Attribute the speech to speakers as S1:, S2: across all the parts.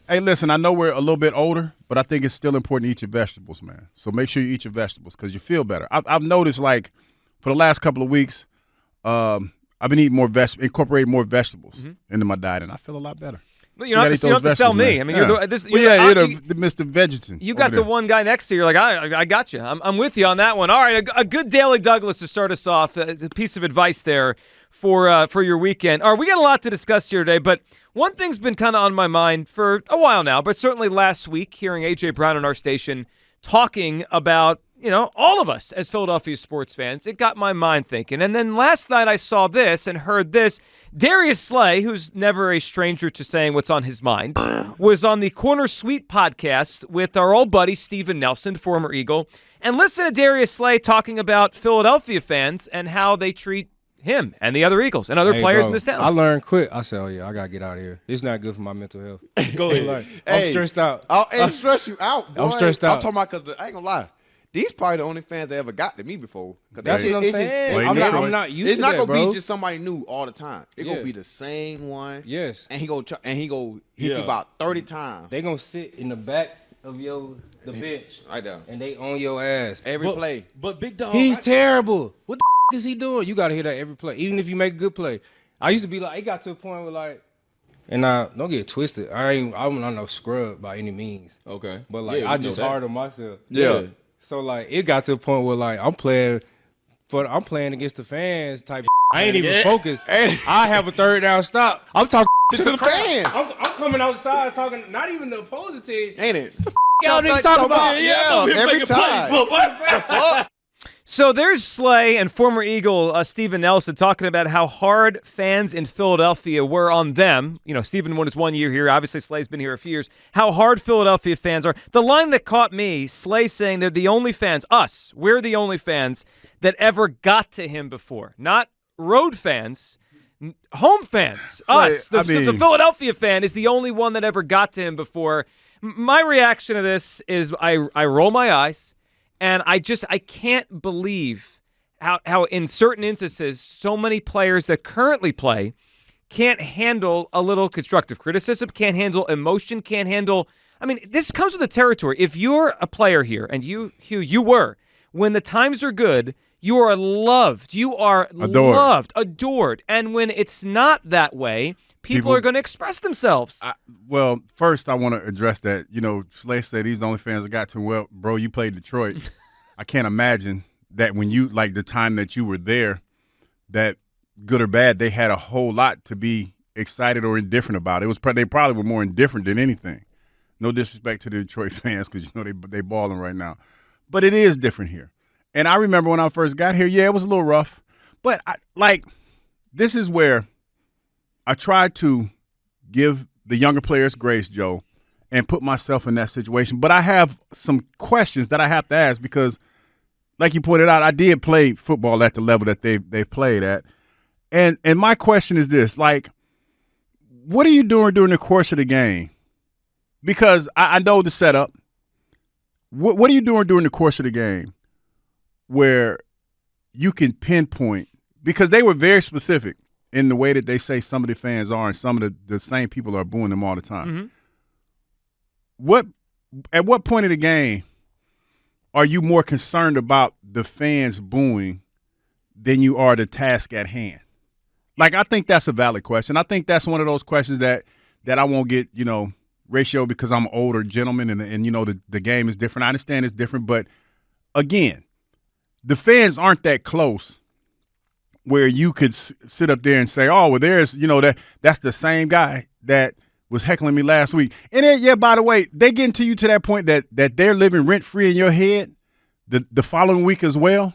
S1: Hey, listen, I know we're a little bit older, but I think it's still important to eat your vegetables, man. So make sure you eat your vegetables because you feel better. I've noticed, like, for the last couple of weeks, I've been eating incorporating more vegetables into my diet, and I feel a lot better.
S2: You don't have to sell me.
S1: Man.
S2: I mean,
S1: you're the Mr. Vegetan.
S2: You got the one guy next to you. You're like, I got you. I'm with you on that one. All right, a good Daily Douglas to start us off. A piece of advice there for your weekend. All right, we got a lot to discuss here today, but one thing's been kind of on my mind for a while now, but certainly last week, hearing A.J. Brown on our station talking about, all of us as Philadelphia sports fans, it got my mind thinking. And then last night I saw this and heard this. Darius Slay, who's never a stranger to saying what's on his mind, was on the Corner Suite podcast with our old buddy Steven Nelson, former Eagle. And listen to Darius Slay talking about Philadelphia fans and how they treat him and the other Eagles and other players in this town.
S3: I learned quick. I said, I got to get out of here. It's not good for my mental health. Go ahead. I'm stressed out.
S4: It stress you out, boy.
S3: I'm stressed out.
S4: I'm talking about because I ain't going to lie. These probably the only fans that ever got to me before.
S3: That's what I'm saying. I'm not used to that, bro.
S4: It's not going to be just somebody new all the time. It's going to be the same one.
S3: Yes.
S4: And he hit you about 30 times.
S3: They going to sit in the back of the bench.
S4: Right there.
S3: And they on your ass.
S4: Every play.
S5: But Big Dog.
S3: He's terrible. What the is he doing? You got to hear that every play. Even if you make a good play. I used to be like, it got to a point where like, and don't get it twisted. I'm not no scrub by any means.
S5: Okay.
S3: But like, I just hard on myself.
S4: Yeah.
S3: So like it got to a point where like I'm playing against the fans type. I ain't even focused. I have a third down stop. I'm talking
S4: to the fans.
S3: I'm coming outside talking, not even the opposing team.
S4: Ain't it?
S3: Y'all didn't talk about.
S4: Yeah, every time.
S2: So there's Slay and former Eagle Steven Nelson talking about how hard fans in Philadelphia were on them. Steven won his 1 year here. Obviously, Slay's been here a few years. How hard Philadelphia fans are. The line that caught me, Slay saying they're the only fans, we're the only fans that ever got to him before. Not road fans, home fans,
S1: Slay,
S2: us. The Philadelphia fan is the only one that ever got to him before. My reaction to this is I roll my eyes. And I can't believe how in certain instances so many players that currently play can't handle a little constructive criticism, can't handle emotion, can't handle – I mean, this comes with the territory. If you're a player here, and you were, when the times are good, you are loved. You are adored. And when it's not that way – People are going to express themselves.
S1: Well, first I want to address that. Slay said he's the only fans that got to him. Well, bro, you played Detroit. I can't imagine that when you, like the time that you were there, that good or bad, they had a whole lot to be excited or indifferent about. They probably were more indifferent than anything. No disrespect to the Detroit fans because, they balling right now. But it is different here. And I remember when I first got here, it was a little rough. But, this is where – I tried to give the younger players grace, Joe, and put myself in that situation. But I have some questions that I have to ask because, like you pointed out, I did play football at the level that they played at. And my question is this, what are you doing during the course of the game? Because I know the setup. What are you doing during the course of the game where you can pinpoint? Because they were very specific in the way that they say some of the fans are, and some of the same people are booing them all the time. Mm-hmm. At what point of the game are you more concerned about the fans booing than you are the task at hand? I think that's a valid question. I think that's one of those questions that I won't get, ratio because I'm an older gentleman and the game is different. I understand it's different, but again, the fans aren't that close where you could sit up there and say, oh, well, there's, that's the same guy that was heckling me last week. And then, by the way, they getting to you to that point that they're living rent-free in your head the following week as well.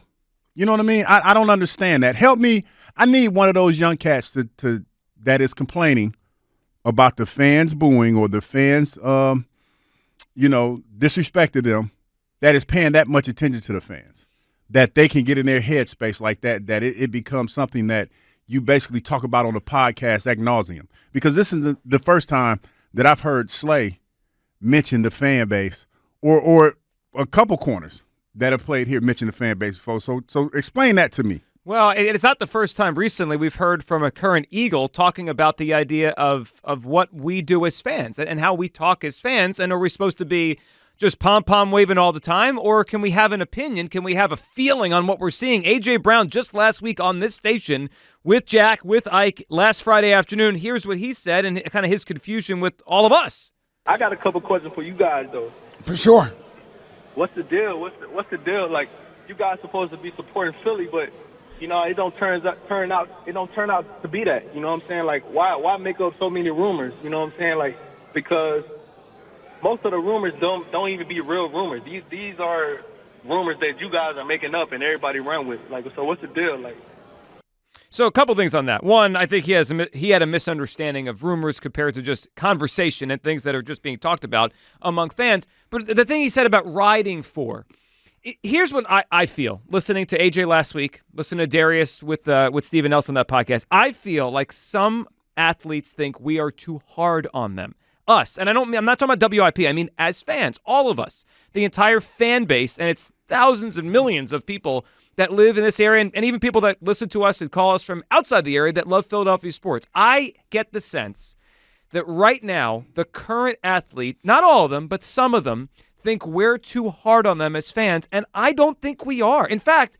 S1: You know what I mean? I don't understand that. Help me. I need one of those young cats to that is complaining about the fans booing or the fans, disrespecting them, that is paying that much attention to the fans, that they can get in their headspace like that it becomes something that you basically talk about on the podcast ad nauseum. Because this is the first time that I've heard Slay mention the fan base or a couple corners that have played here mention the fan base before. So explain that to me.
S2: Well, it's not the first time recently we've heard from a current Eagle talking about the idea of what we do as fans and how we talk as fans. And are we supposed to be just pom-pom waving all the time, or can we have an opinion? Can we have a feeling on what we're seeing? A.J. Brown just last week on this station with Jack, with Ike, last Friday afternoon. Here's what he said and kind of his confusion with all of us.
S5: I got a couple questions for you guys, though.
S6: For sure.
S5: What's the deal? What's the deal? Like, you guys supposed to be supporting Philly, but it don't turn out to be that. You know what I'm saying? Like, why make up so many rumors? You know what I'm saying? Like, because most of the rumors don't even be real rumors. These are rumors that you guys are making up and everybody run with. Like, so what's the deal? Like.
S2: So a couple things on that. One, I think he had a misunderstanding of rumors compared to just conversation and things that are just being talked about among fans. But the thing he said about riding for, here's what I feel. Listening to AJ last week, listening to Darius with Stephen Nelson on that podcast, I feel like some athletes think we are too hard on them. Us, and I'm not talking about WIP. I mean as fans, all of us, the entire fan base, and it's thousands and millions of people that live in this area, and even people that listen to us and call us from outside the area that love Philadelphia sports. I get the sense that right now, the current athlete, not all of them, but some of them, think we're too hard on them as fans, and I don't think we are. In fact,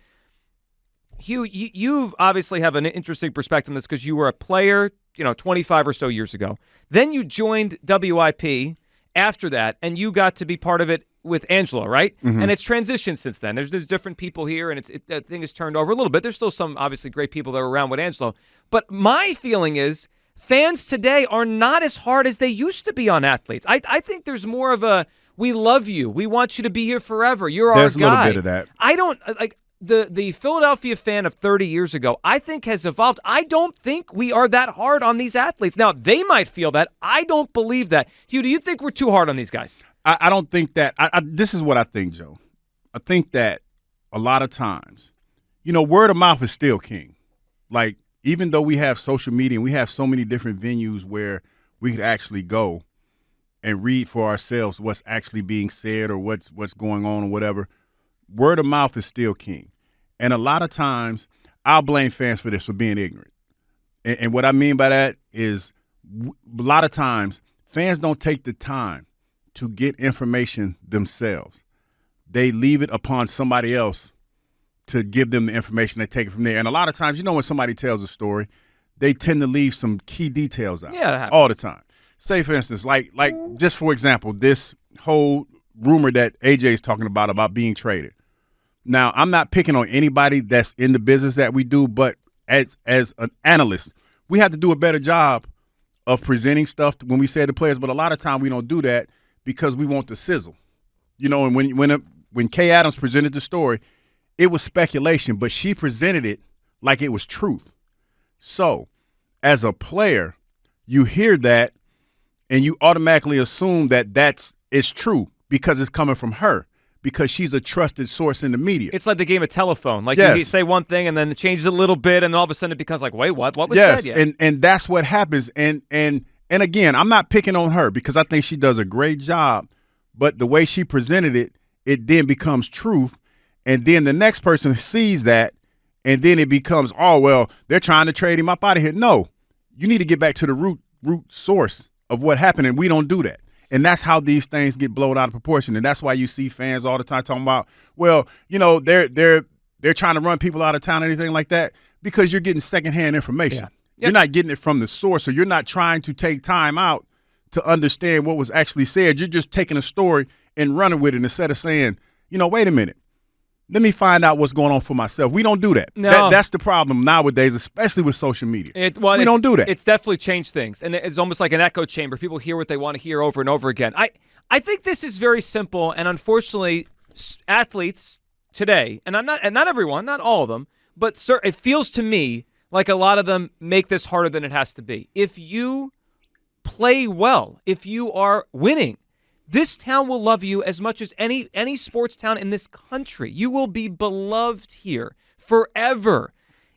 S2: Hugh, you obviously have an interesting perspective on this because you were a player, 25 or so years ago. Then you joined WIP after that, and you got to be part of it with Angelo, right? Mm-hmm. And it's transitioned since then. There's different people here, and that thing has turned over a little bit. There's still some obviously great people that are around with Angelo. But my feeling is fans today are not as hard as they used to be on athletes. I think there's more of a, we love you. We want you to be here forever. You're our guy.
S1: There's a little bit of that.
S2: I don't, like, the Philadelphia fan of 30 years ago, I think has evolved. I don't think we are that hard on these athletes. Now, they might feel that. I don't believe that. Hugh, do you think we're too hard on these guys?
S1: I don't think that. This is what I think, Joe. I think that a lot of times, word of mouth is still king. Like, even though we have social media and we have so many different venues where we could actually go and read for ourselves what's actually being said or what's going on or whatever, word of mouth is still king. And a lot of times, I'll blame fans for this, for being ignorant. And what I mean by that is a lot of times, fans don't take the time to get information themselves. They leave it upon somebody else to give them the information. They take it from there. And a lot of times, when somebody tells a story, they tend to leave some key details out.
S2: Yeah,
S1: all the time. Say, for instance, like just for example, this whole rumor that AJ is talking about being traded. Now, I'm not picking on anybody that's in the business that we do, but as an analyst, we have to do a better job of presenting stuff when we say to players. But a lot of time we don't do that because we want the sizzle. And when Kay Adams presented the story, it was speculation, but she presented it like it was truth. So, as a player, you hear that and you automatically assume that it's true because it's coming from her, because she's a trusted source in the media.
S2: It's like the game of telephone. Like,
S1: yes.
S2: You say one thing and then it changes a little bit, and all of a sudden it becomes like, wait, what? What was
S1: yes.
S2: said yet?
S1: And that's what happens. And again, I'm not picking on her because I think she does a great job, but the way she presented it, it then becomes truth. And then the next person sees that, and then it becomes, oh, well, they're trying to trade him up out of here. No, you need to get back to the root source of what happened, and we don't do that. And that's how these things get blown out of proportion. And that's why you see fans all the time talking about, well, they're trying to run people out of town or anything like that, because you're getting secondhand information. Yeah. Yep. You're not getting it from the source, or you're not trying to take time out to understand what was actually said. You're just taking a story and running with it instead of saying, wait a minute, let me find out what's going on for myself. We don't do that.
S2: No.
S1: That's the problem nowadays, especially with social media. We don't do that.
S2: It's definitely changed things, and it's almost like an echo chamber. People hear what they want to hear over and over again. I think this is very simple, and unfortunately, athletes today, and not everyone, not all of them, but it feels to me like a lot of them make this harder than it has to be. If you play well, if you are winning, this town will love you as much as any sports town in this country. You will be beloved here forever.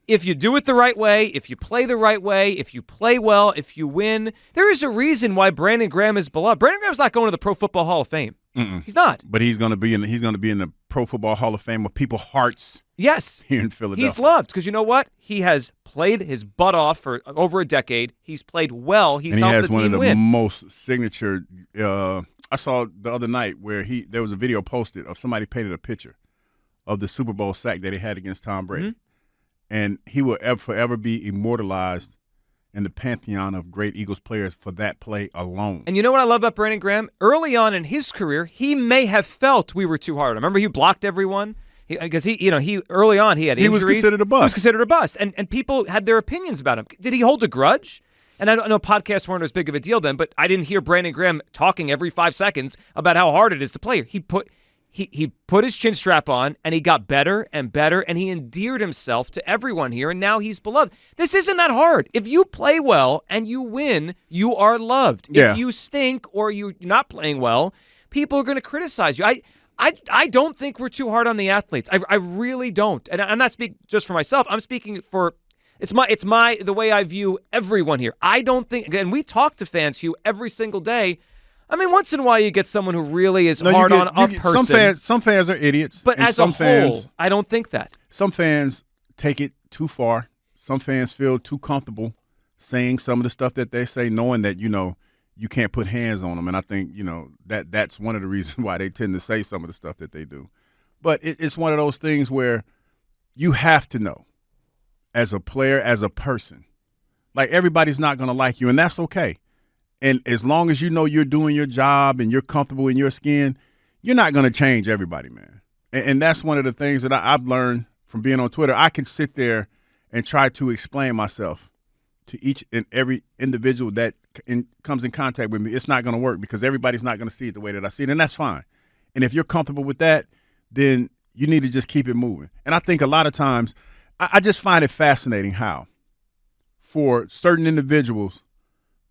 S2: If you do it the right way, if you play the right way, if you play well, if you win, there is a reason why Brandon Graham is beloved. Brandon Graham's not going to the Pro Football Hall of Fame.
S1: Mm-mm.
S2: He's not.
S1: But he's going to be in the Pro Football Hall of Fame of people's hearts
S2: Yes.
S1: here in Philadelphia.
S2: He's loved because you know what? He has played his butt off for over a decade. He's played well. He's
S1: and he
S2: helped
S1: has
S2: the
S1: one
S2: team
S1: of the
S2: win.
S1: most signature. I saw the other night where there was a video posted of somebody painted a picture of the Super Bowl sack that he had against Tom Brady, and he will forever be immortalized in the pantheon of great Eagles players for that play alone.
S2: And you know what I love about Brandon Graham? Early on in his career, he may have felt we were too hard. Remember, he blocked everyone. Because he early on he had injuries.
S1: He was considered a bust.
S2: He was considered a bust, and people had their opinions about him. Did he hold a grudge? And I don't know, podcasts weren't as big of a deal then, but I didn't hear Brandon Graham talking every 5 seconds about how hard it is to play. He put his chin strap on, and he got better and better, and he endeared himself to everyone here, and now he's beloved. This isn't that hard. If you play well and you win, you are loved.
S1: Yeah.
S2: If you stink or you're not playing well, people are going to criticize you. I don't think we're too hard on the athletes. I really don't. And I'm not speaking just for myself. I'm speaking for it's the way I view everyone here. I don't think, and we talk to fans, Hugh, every single day. I mean, once in a while you get someone who really is hard on a person.
S1: Some fans are idiots.
S2: But
S1: and
S2: as
S1: some
S2: a whole,
S1: fans,
S2: I don't think that.
S1: Some fans take it too far. Some fans feel too comfortable saying some of the stuff that they say, knowing that, you can't put hands on them. And I think, that's one of the reasons why they tend to say some of the stuff that they do. But it's one of those things where you have to know, as a player, as a person, like everybody's not going to like you, and that's okay. And as long as you know you're doing your job and you're comfortable in your skin, you're not going to change everybody, man. And that's one of the things that I've learned from being on Twitter. I can sit there and try to explain myself to each and every individual that comes in contact with me. It's not going to work because everybody's not going to see it the way that I see it, and that's fine. And if you're comfortable with that, then you need to just keep it moving. And I think a lot of times I just find it fascinating how for certain individuals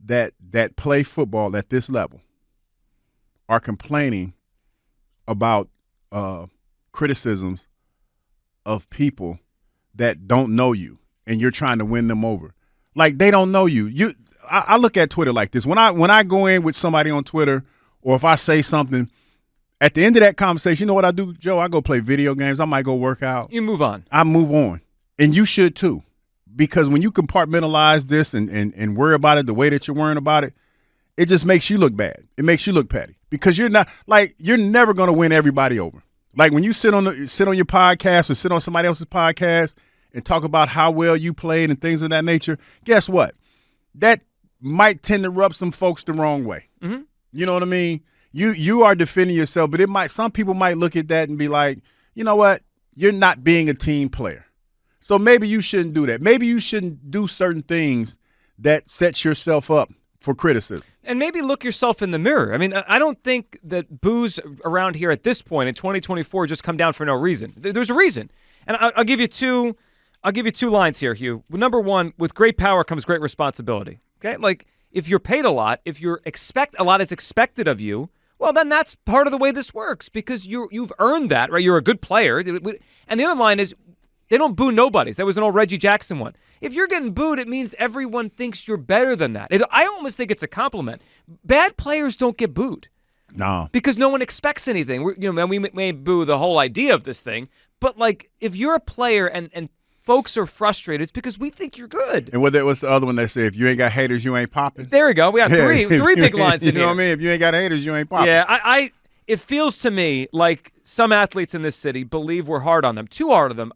S1: that play football at this level are complaining about criticisms of people that don't know you and you're trying to win them over. Like they don't know you. I look at Twitter like this. When I go in with somebody on Twitter or if I say something, at the end of that conversation, you know what I do, Joe? I go play video games. I might go work out.
S2: You move on.
S1: I move on. And you should too. Because when you compartmentalize this and worry about it the way that you're worrying about it, it just makes you look bad. It makes you look petty. Because you're never going to win everybody over. Like when you sit on your podcast or sit on somebody else's podcast and talk about how well you played and things of that nature, guess what? That might tend to rub some folks the wrong way.
S2: Mm-hmm.
S1: You know what I mean? You are defending yourself, but some people might look at that and be like, you know what? You're not being a team player. So maybe you shouldn't do that. Maybe you shouldn't do certain things that sets yourself up for criticism.
S2: And maybe look yourself in the mirror. I mean, I don't think that boos around here at this point in 2024 just come down for no reason. There's a reason. And I'll give you two lines here, Hugh. Number one, with great power comes great responsibility. Okay? Like if you're paid a lot, if a lot is expected of you, well, then that's part of the way this works because you've earned that, right? You're a good player. And the other line is they don't boo nobodies. That was an old Reggie Jackson one. If you're getting booed, it means everyone thinks you're better than that. I almost think it's a compliment. Bad players don't get booed.
S1: No.
S2: Because no one expects anything. We may boo the whole idea of this thing, but like if you're a player and folks are frustrated, it's because we think you're good.
S1: And what's the other one they say? If you ain't got haters, you ain't popping.
S2: There we go. We got three big lines in here.
S1: You know what I mean? If you ain't got haters, you ain't popping.
S2: Yeah, it feels to me like some athletes in this city believe we're hard on them, too hard on them.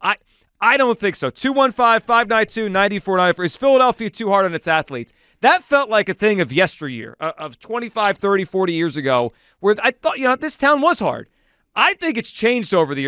S2: I don't think so. 215-592-9494. Is Philadelphia too hard on its athletes? That felt like a thing of yesteryear, of 25, 30, 40 years ago, where I thought, this town was hard. I think it's changed over the years.